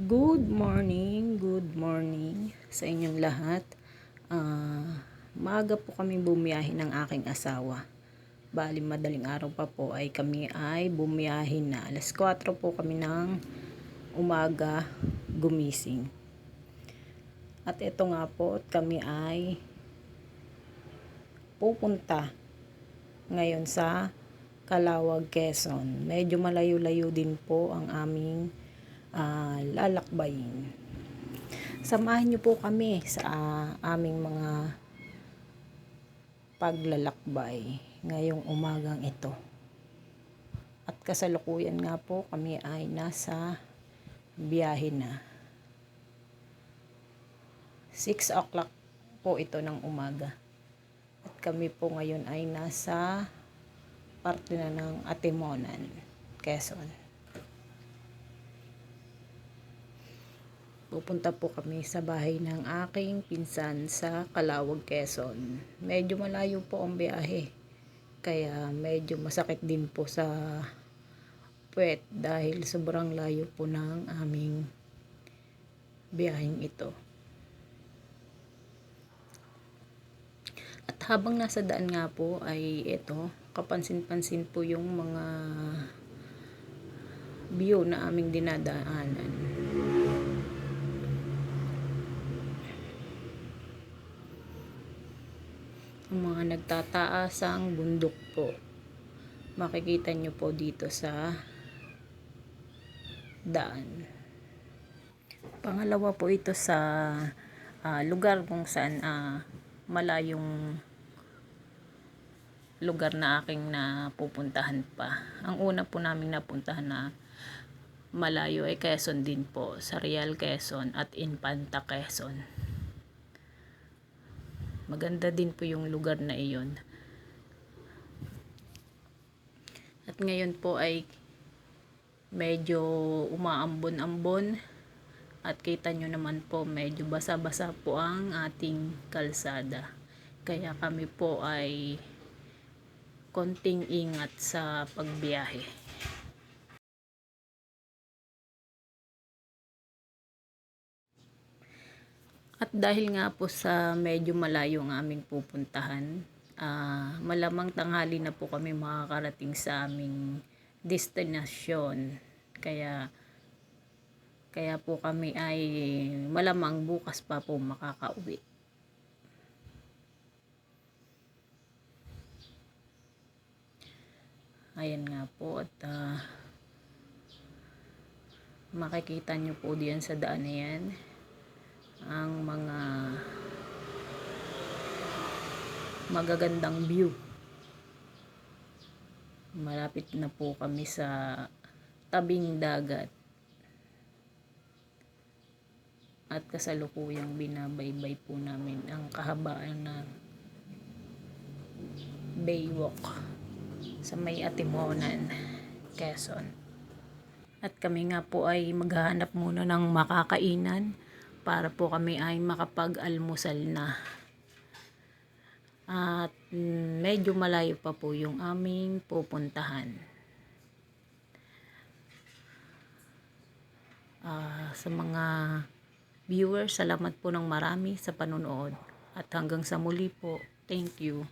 Good morning sa inyong lahat. Maaga po kami bumiyahe ng aking asawa. Bali madaling araw pa po ay kami ay bumiyahe na. Alas 4 po kami ng umaga gumising. At ito nga po, kami ay pupunta ngayon sa Calauag, Quezon. Medyo malayo-layo din po ang aming lalakbayin. Samahan niyo po kami sa aming mga paglalakbay ngayong umagang ito. At kasalukuyan nga po kami ay nasa biyahe na. 6 o'clock po ito ng umaga. At kami po ngayon ay nasa parte na ng Atimonan, Quezon. Pupunta po kami sa bahay ng aking pinsan sa Calauag, Quezon. Medyo malayo po ang biyahe. Kaya medyo masakit din po sa puwet dahil sobrang layo po ng aming biyaheng ito. At habang nasa daan nga po ay ito, kapansin-pansin po yung mga view na aming dinadaanan. Ang mga nagtataasang bundok po. Makikita nyo po dito sa daan. Pangalawa po ito sa lugar kung saan malayong lugar na aking napupuntahan pa. Ang una po namin napuntahan na malayo ay Quezon din po, sa Real Quezon at Infanta Quezon. Maganda din po yung lugar na iyon. At ngayon po ay medyo umaambon-ambon at kita nyo naman po medyo basa-basa po ang ating kalsada. Kaya kami po ay konting ingat sa pagbiyahe. At dahil nga po sa medyo malayo ang aming pupuntahan, malamang tanghali na po kami makakarating sa aming destinasyon. Kaya po kami ay malamang bukas pa po makakauwi. Ayan nga po at makikita nyo po diyan sa daan na yan ang mga magagandang view. Malapit na po kami sa tabing dagat at kasalukuyang binabaybay po namin ang kahabaan ng Baywalk sa may Atimonan, Quezon. At kami nga po ay maghahanap muna ng makakainan para po kami ay makapag-almusal na. At medyo malayo pa po yung aming pupuntahan. Sa mga viewers, salamat po ng marami sa panonood. At hanggang sa muli po, thank you.